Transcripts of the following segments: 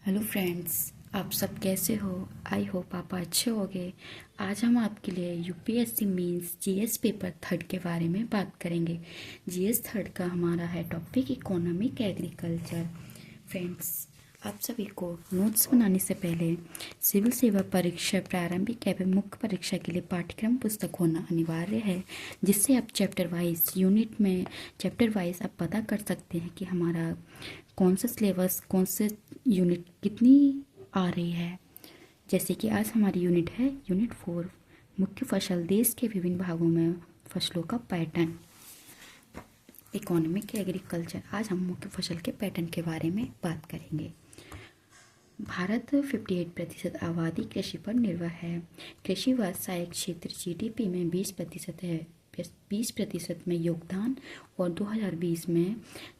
Hello friends, आप सब कैसे हो। आई होप आप अच्छे होंगे। आज हम आपके लिए UPSC means GS paper third के बारे में बात करेंगे। जीएस थर्ड का हमारा है टॉपिक इकोनॉमिक एग्रीकल्चर। फ्रेंड्स, आप सभी को नोट्स बनाने से पहले सिविल सेवा परीक्षा प्रारंभिक एवं मुख्य परीक्षा के लिए पाठ्यक्रम पुस्तक होना अनिवार्य है, जिससे आप चैप्टर वाइज यूनिट में चैप्टर वाइज आप पता कर सकते हैं कि हमारा कौन सा सिलेबस कौन से यूनिट कितनी आ रही है। जैसे कि आज हमारी यूनिट है यूनिट 4, मुख्य फसल, देश के विभिन्न भागों में फसलों का पैटर्न, इकोनॉमिक एग्रीकल्चर। आज हम मुख्य फसल के पैटर्न के बारे में बात करेंगे। भारत 58% आबादी कृषि पर निर्भर है। कृषि व्यावसायिक क्षेत्र जीडीपी में 20% है, 20% में योगदान, और 2020 में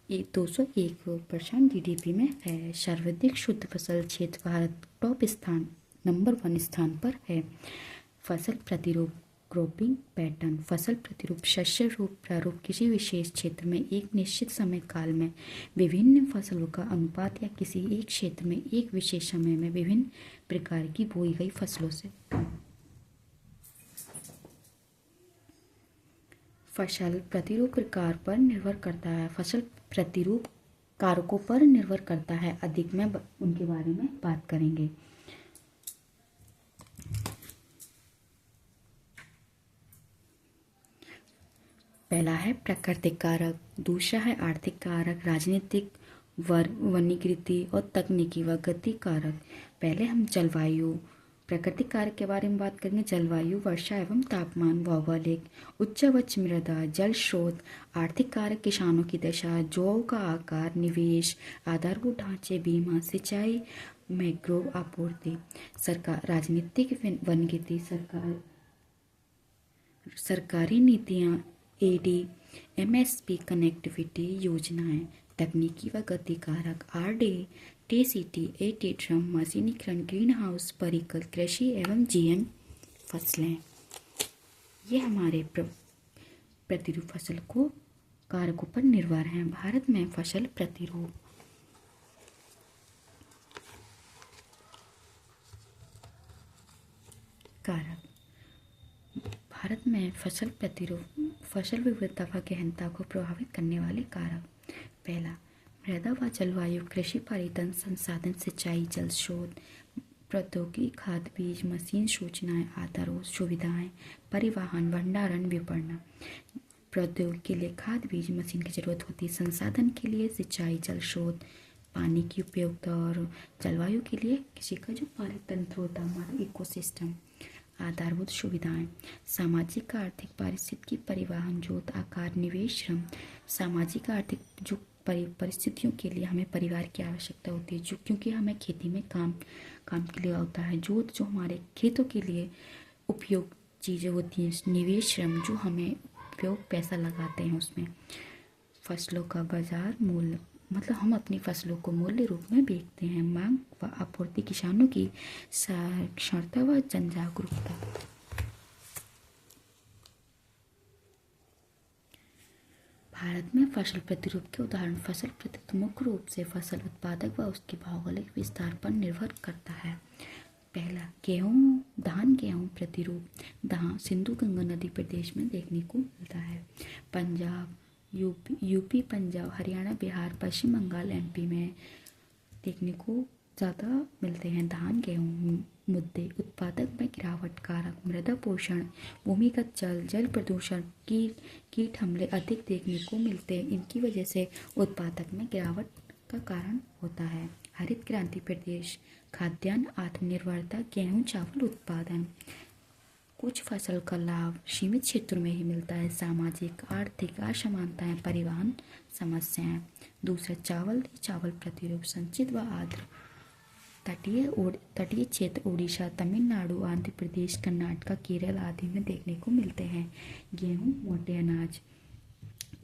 201% जीडीपी में है। सर्वाधिक शुद्ध फसल क्षेत्र भारत टॉप स्थान नंबर 1 स्थान पर है। फसल प्रतिरूप क्रॉपिंग पैटर्न, फसल प्रतिरूप शस्य रूप प्रारूप किसी विशेष क्षेत्र में एक निश्चित समय काल में विभिन्न फसलों का अनुपात या किसी एक क्षेत्र में एक विशेष समय में विभिन्न प्रकार की बोई गई फसलों से। फसल प्रतिरूप प्रकार पर निर्भर करता है। फसल प्रतिरूप कारकों पर निर्भर करता है। अधिक में उनके बारे में बात करेंगे। पहला है प्राकृतिक कारक, दूसरा है आर्थिक कारक, राजनीतिक, वनीकृति और तकनीकी व गति कारक। पहले हम जलवायु प्राकृतिक कारक के बारे में बात करेंगे। जलवायु, वर्षा एवं तापमान, भौगोलिक, उच्च उच्च मृदा, जल स्रोत। आर्थिक कारक, किसानों की दशा, जौ का आकार, निवेश, आधारभूत ढांचे, बीमा, सिंचाई, मैंग्रोव आपूर्ति। सरकार, राजनीतिक, वनीकृति, सरकारी नीतियाँ, एडी, एमएसपी, कनेक्टिविटी योजनाएं। तकनीकी व गति कारक, आरडी, टीसीटी, एटी ड्रम, मशीनीकरण, ग्रीन हाउस परिकल, कृषि एवं जीएम फसलें। ये हमारे प्रतिरूप फसल को कारकों पर निर्भर हैं। भारत में फसल प्रतिरूप कारक, भारत में फसल प्रतिरूप फसल विविधता व गहनता को प्रभावित करने वाले कारक। पहला, मृदा व जलवायु, कृषि परितंत्र, संसाधन, सिंचाई, जल स्रोत, प्रौद्योगिकी, खाद, बीज, मशीन, सूचनाएं, आधारभूत सुविधाएं, परिवहन, भंडारण, विपणन। प्रौद्योगिकी के लिए खाद, बीज, मशीन की जरूरत होती है। संसाधन के लिए सिंचाई, जल स्रोत, पानी की उपयोगिता, और जलवायु के लिए किसी का जो परितंत्र होता है, हमारा इकोसिस्टम। आधारभूत सुविधाएं, सामाजिक, आर्थिक, पारिस्थितिकी, परिवहन, जोत, आकार, निवेश, श्रम। सामाजिक आर्थिक जो परिस्थितियों के लिए हमें परिवार की आवश्यकता होती है, जो क्योंकि हमें खेती में काम के लिए होता है। जोत, जो हमारे खेतों के लिए उपयोग चीज़ें होती हैं। निवेश, श्रम, जो हमें उपयोग पैसा लगाते हैं उसमें। फसलों का बाजार मूल्य, मतलब हम अपनी फसलों को मूल्य रूप में बेचते हैं। मांग व आपूर्ति, किसानों की साक्षरता व जन जागरूकता। भारत में फसल प्रतिरूप के उदाहरण। फसल प्रतिरूप मुख्य रूप से फसल उत्पादक व उसके भौगोलिक विस्तार पर निर्भर करता है। पहला, गेहूँ, धान गेहूँ प्रतिरूप। धान सिंधु गंगा नदी प्रदेश में देखने को मिलता है। पंजाब, यूपी, पंजाब, हरियाणा, बिहार, पश्चिम बंगाल, एमपी में देखने को ज़्यादा मिलते हैं धान गेहूँ। मुद्दे, उत्पादक में गिरावट कारक, मृदा पोषण, भूमिगत जल, जल प्रदूषण, कीट हमले अधिक देखने को मिलते हैं। इनकी वजह से उत्पादक में गिरावट का कारण होता है। हरित क्रांति प्रदेश, खाद्यान्न आत्मनिर्भरता, गेहूँ चावल उत्पादन। कुछ फसल का लाभ सीमित क्षेत्रों में ही मिलता है। सामाजिक आर्थिक असमानताएं, परिवहन समस्याएं। दूसरा, चावल प्रतिरूप, संचित व आर्द्र तटीय क्षेत्र, उड़ीसा, तमिलनाडु, आंध्र प्रदेश, कर्नाटक, केरल आदि में देखने को मिलते हैं। गेहूँ, मोटे अनाज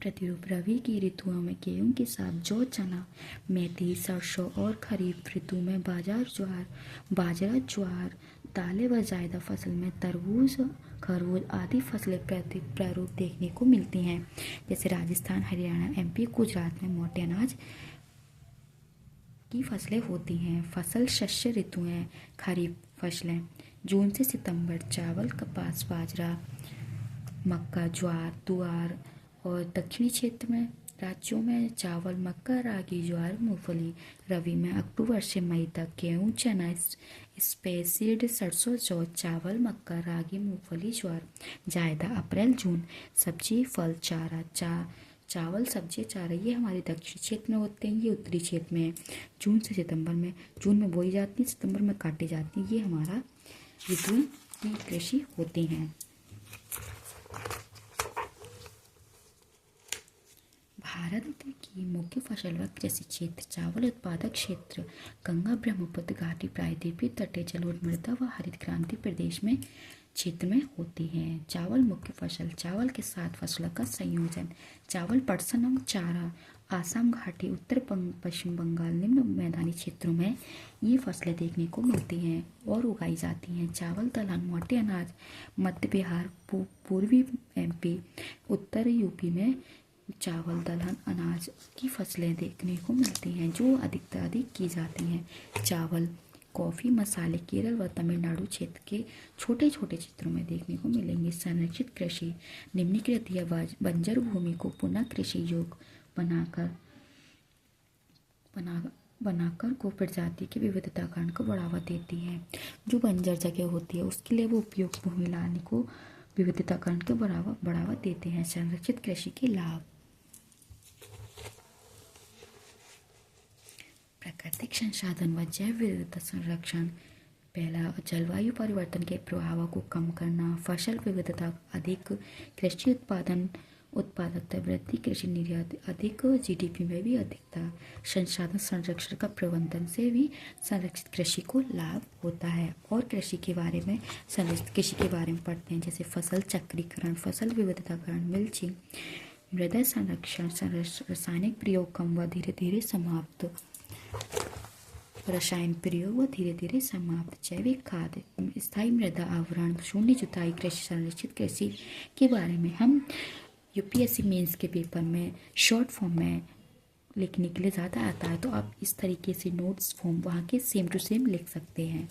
प्रतिरूप, रबी की ऋतुओं में गेहूं के साथ जौ, चना, मेथी, सरसों, और खरीफ ऋतु में बाजरा, ज्वार, दालें व जायदा फसल में तरबूज, खरबूज आदि फसलें प्रारूप देखने को मिलती हैं। जैसे राजस्थान, हरियाणा, एमपी, गुजरात में मोटे अनाज की फसलें होती हैं। फसल शस्य ऋतुएं खरीफ फसलें जून से सितंबर, चावल, कपास, बाजरा, मक्का, ज्वार, तुअर और दक्षिणी क्षेत्र में राज्यों में चावल, मक्का, रागी, ज्वार, मूंगफली। रबी में अक्टूबर से मई तक गेहूं, चना, स्पेसीड, सरसों, जौ, चावल, मक्का, रागी, मूंगफली, ज्वार। जायदा अप्रैल जून सब्जी, फल, चारा, चावल, सब्जी, चारा ये हमारे दक्षिणी क्षेत्र में होते हैं। ये उत्तरी क्षेत्र में जून से सितंबर में, जून में बोई जाती है, सितंबर में काटी जाती है। ये हमारा ऋतु की कृषि होती हैं। भारत की मुख्य फसल व कृषि क्षेत्र चावल उत्पादक क्षेत्र गंगा ब्रह्मपुत्र घाटी प्रायद्वीपीय तटीय जलोढ़ मृदा व हरित क्रांति प्रदेश में क्षेत्र में होती है। चावल मुख्य फसल चावल के 7 फसलों का संयोजन चावल, पटसन, चारा। आसाम घाटी, उत्तर पश्चिम बंगाल, निम्न मैदानी क्षेत्रों में ये फसलें देखने को मिलती हैं और उगाई जाती हैं। चावल, दलहन, मोटे अनाज मध्य बिहार, पूर्वी एमपी, उत्तर यूपी में चावल, दलहन, अनाज की फसलें देखने को मिलती हैं जो अधिक की जाती हैं। चावल, कॉफ़ी, मसाले केरल व तमिलनाडु क्षेत्र के छोटे छोटे क्षेत्रों में देखने को मिलेंगे। संरक्षित कृषि निम्नलिखित या बंजर भूमि को पुनः कृषि योग्य बनाकर को प्रजाति की विविधता कारण को बढ़ावा देती है। जो बंजर जगह होती है उसके लिए वो उपयुक्त भूमि लाने को विविधता कारण को बढ़ावा देते हैं। संरक्षित कृषि के लाभ प्राकृतिक संसाधन व जैव विविधता संरक्षण। पहला, जलवायु परिवर्तन के प्रभावों को कम करना, फसल विविधता अधिक, कृषि उत्पादकता वृद्धि, कृषि निर्यात अधिक, जीडीपी में भी अधिकता। संसाधन संरक्षण का प्रबंधन से भी संरक्षित कृषि को लाभ होता है। और कृषि के बारे में संरक्षित कृषि के बारे में पढ़ते हैं जैसे फसल चक्रीकरण, फसल विविधताकरण, मिल्चिंग, मृदा संरक्षण, रासायनिक प्रयोग कम व धीरे धीरे समाप्त, रसायन प्रयोग व धीरे धीरे समाप्त, जैविक खाद, स्थायी मृदा आवरण, शून्य जुताई कृषि। संरक्षित कृषि के बारे में हम यूपीएससी मेंस के पेपर में शॉर्ट फॉर्म में लिखने के लिए ज़्यादा आता है तो आप इस तरीके से नोट्स फॉर्म वहाँ के सेम टू सेम लिख सकते हैं।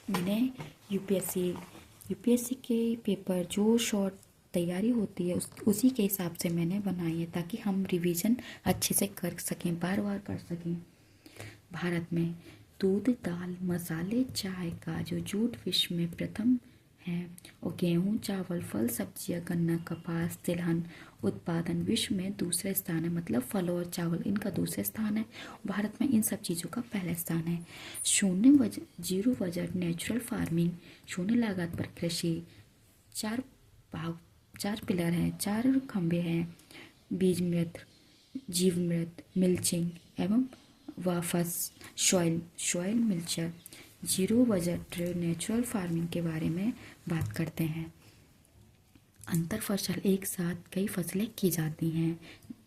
मैंने यूपीएससी के पेपर जो शॉर्ट तैयारी होती है उसी के हिसाब से मैंने बनाई है ताकि हम रिवीजन अच्छे से कर सकें, बार बार कर सकें। भारत में दूध, दाल, मसाले, चाय, काजू, जूट विश्व में प्रथम है और गेहूं, चावल, फल, सब्जियां, गन्ना, कपास, तिलहन उत्पादन विश्व में दूसरे स्थान है। मतलब फल और चावल इनका दूसरे स्थान है, भारत में इन सब चीज़ों का पहला स्थान है। जीरो बजट नेचुरल फार्मिंग, शून्य लागत पर कृषि। 4 पिलर हैं, 4 खंभे हैं, बीज मृत, जीव मृत, मिल्चिंग एवं वाफस सॉइल मिल्चर। जीरो बजट नेचुरल फार्मिंग के बारे में बात करते हैं। अंतर फसल एक साथ कई फसलें की जाती हैं,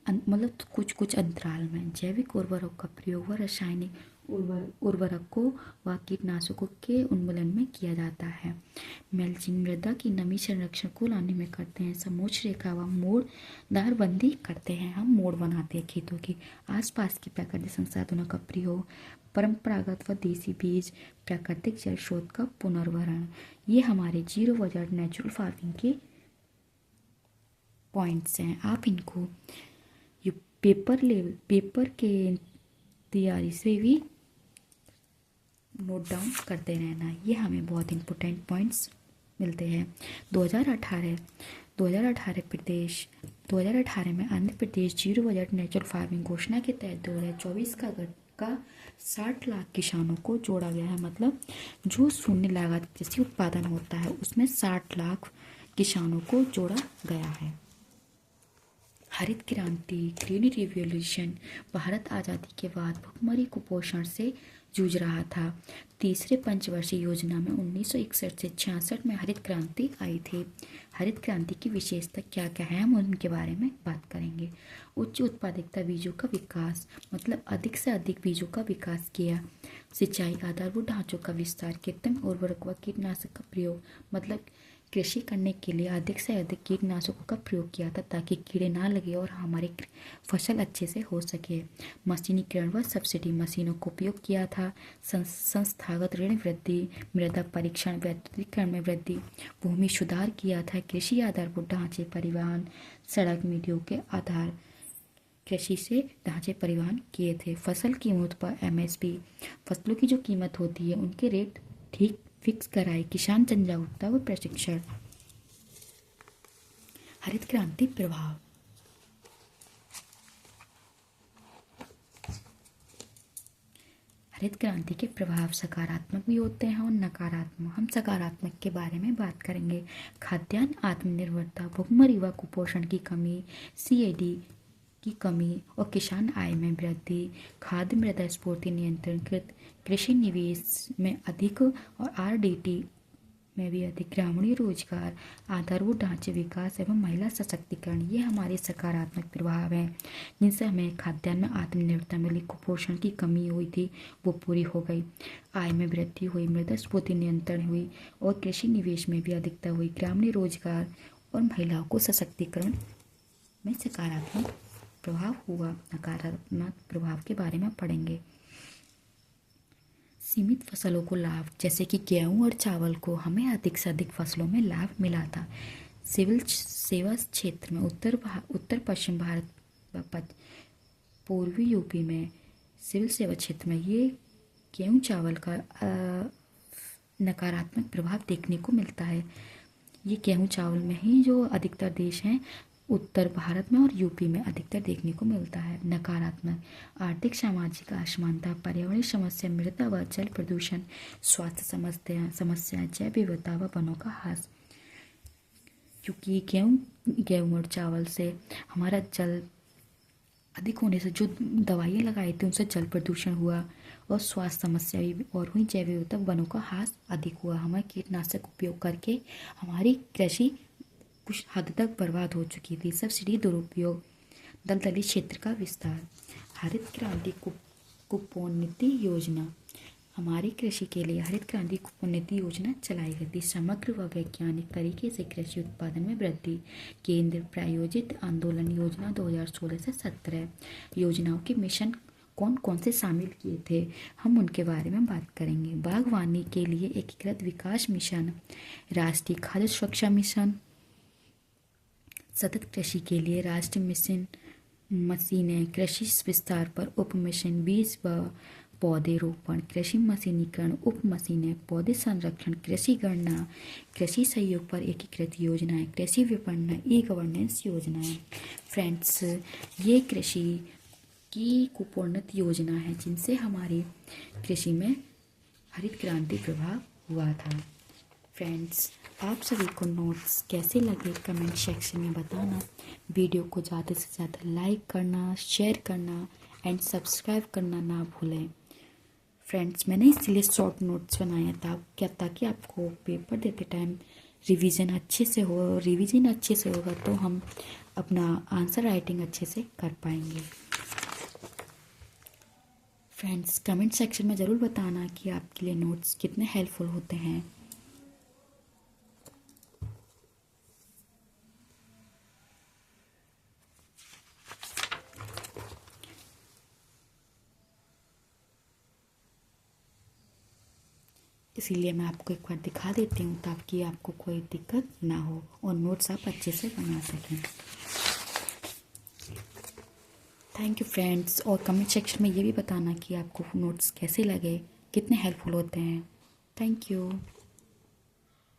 मतलब कुछ अंतराल में। जैविक उर्वरक का प्रयोग व रासायनिक उर्वरकों व कीटनाशकों के उन्मूलन में किया जाता है। मल्चिंग मृदा की नमी संरक्षण को लाने में करते हैं। समोच्च रेखा व मोड़दार बंदी करते हैं, हम मोड़ बनाते हैं खेतों की। आसपास के प्राकृतिक संसाधनों का प्रयोग, परंपरागत व देसी बीज, प्राकृतिक जल स्रोत का पुनर्भरण। ये हमारे जीरो बजट नेचुरल फार्मिंग के पॉइंट्स हैं। आप इनको पेपर के तैयारी से भी नोट डाउन करते रहना। ये हमें बहुत इंपॉर्टेंट पॉइंट्स मिलते हैं। 2018 में Andhra Pradesh zero budget natural farming घोषणा के तहत 2024 का 60 लाख किसानों को जोड़ा गया है। मतलब जो शून्य लागत कृषि उत्पादन होता है उसमें 60 लाख किसानों को जोड़ा गया है। हरित क्रांति, ग्रीन रिवॉल्यूशन। भारत आज़ादी के बाद भुखमरी कुपोषण से जूझ रहा था। तीसरे पंचवर्षीय योजना में 1961 से 66 में हरित क्रांति आई थी। हरित क्रांति की विशेषता क्या क्या है हम उनके बारे में बात करेंगे। उच्च उत्पादकता बीजों का विकास, मतलब अधिक से अधिक बीजों का विकास किया। सिंचाई आधारभूत ढांचों का विस्तार, कृत्रिम उर्वरक व कीटनाशक का प्रयोग, मतलब कृषि करने के लिए अधिक से अधिक कीटनाशकों का प्रयोग किया था ताकि कीड़े ना लगे और हमारी फसल अच्छे से हो सके। मशीनीकरण व सब्सिडी मशीनों को उपयोग किया था। संस्थागत ऋण वृद्धि, मृदा परीक्षण, वैद्युतीकरण में वृद्धि, भूमि सुधार किया था। कृषि आधारभूत ढांचे, परिवहन, सड़क, मीडियो के आधार कृषि से ढांचे परिवहन किए थे। फसल कीमत पर एमएसपी, फसलों की जो कीमत होती है उनके रेट ठीक फिक्स कराए। किसान जन जागरूकता व प्रशिक्षण। हरित क्रांति प्रभाव। हरित क्रांति के प्रभाव सकारात्मक भी होते हैं और नकारात्मक। हम सकारात्मक के बारे में बात करेंगे। खाद्यान्न आत्मनिर्भरता, भूखमरी व कुपोषण की कमी, सीएडी की कमी और किसान आय में वृद्धि, खाद्य मृदा स्फूर्ति नियंत्रण, कृषि निवेश में अधिक और आरडीटी में भी अधिक, ग्रामीण रोजगार, आधारभूत ढांचे विकास एवं महिला सशक्तिकरण, ये हमारे सकारात्मक प्रभाव हैं जिनसे हमें खाद्यान्न में आत्मनिर्भरता मिली। कुपोषण की कमी हुई थी वो पूरी हो गई, आय में वृद्धि हुई, मृदा स्फूर्ति नियंत्रण हुई और कृषि निवेश में भी अधिकता हुई। ग्रामीण रोजगार और महिलाओं को सशक्तिकरण में सकारात्मक प्रभाव हुआ। नकारात्मक प्रभाव के बारे में पढ़ेंगे। सीमित फसलों को लाभ, जैसे कि गेहूं और चावल को हमें अधिक से अधिक फसलों में लाभ मिला था। सिविल सेवा क्षेत्र में उत्तर पश्चिम भारत, पूर्वी यूपी में सिविल सेवा क्षेत्र में ये गेहूं चावल का नकारात्मक प्रभाव देखने को मिलता है। ये गेहूं चावल में ही जो अधिकतर देश हैं उत्तर भारत में और यूपी में अधिकतर देखने को मिलता है। नकारात्मक आर्थिक सामाजिक असमानता, पर्यावरणीय समस्या, मृदा व जल प्रदूषण, स्वास्थ्य समस्या, जैव विविधता व वनों का ह्रास। क्योंकि गेहूं और चावल से हमारा जल अधिक होने से जो दवाइयाँ लगाई थी उनसे जल प्रदूषण हुआ और स्वास्थ्य समस्या भी और हुई। जैव विविधता वनों का ह्रास अधिक हुआ। हमारे कीटनाशक उपयोग करके हमारी कृषि कुछ हद तक बर्बाद हो चुकी थी। सब्सिडी दुरुपयोग, दलदली क्षेत्र का विस्तार। हरित क्रांति कुपोन्नति योजना, हमारी कृषि के लिए हरित क्रांति कुपोन्नति योजना चलाई गई थी। समग्र व वैज्ञानिक तरीके से कृषि उत्पादन में वृद्धि, केंद्र प्रायोजित आंदोलन योजना 2016 से 17 योजनाओं के मिशन कौन कौन से शामिल किए थे, हम उनके बारे में बात करेंगे। बागवानी के लिए एकीकृत विकास मिशन, राष्ट्रीय खाद्य सुरक्षा मिशन, सतत कृषि के लिए राष्ट्रीय मिशन, मशीनें, कृषि विस्तार पर उप मिशन, बीज व पौधे रोपण, कृषि मशीनीकरण, उप मशीनें, पौधे संरक्षण, कृषि गणना, कृषि सहयोग पर एकीकृत योजनाएं, कृषि विपणन, ई गवर्नेंस योजनाएं। फ्रेंड्स, ये कृषि की कुपोन्नत योजना है जिनसे हमारी कृषि में हरित क्रांति प्रभाव हुआ था। फ्रेंड्स, आप सभी को नोट्स कैसे लगे कमेंट सेक्शन में बताना। वीडियो को ज़्यादा से ज़्यादा लाइक करना, शेयर करना एंड सब्सक्राइब करना ना भूलें। फ्रेंड्स, मैंने इसलिए शॉर्ट नोट्स बनाया था ताकि आपको पेपर देते टाइम रिवीजन अच्छे से हो। रिवीजन अच्छे से होगा तो हम अपना आंसर राइटिंग अच्छे से कर पाएंगे। फ्रेंड्स, कमेंट सेक्शन में ज़रूर बताना कि आपके लिए नोट्स कितने हेल्पफुल होते हैं। इसीलिए मैं आपको एक बार दिखा देती हूँ ताकि आपको कोई दिक्कत ना हो और नोट्स आप अच्छे से बना सकें। थैंक यू फ्रेंड्स, और कमेंट सेक्शन में ये भी बताना कि आपको नोट्स कैसे लगे, कितने हेल्पफुल होते हैं। Thank you.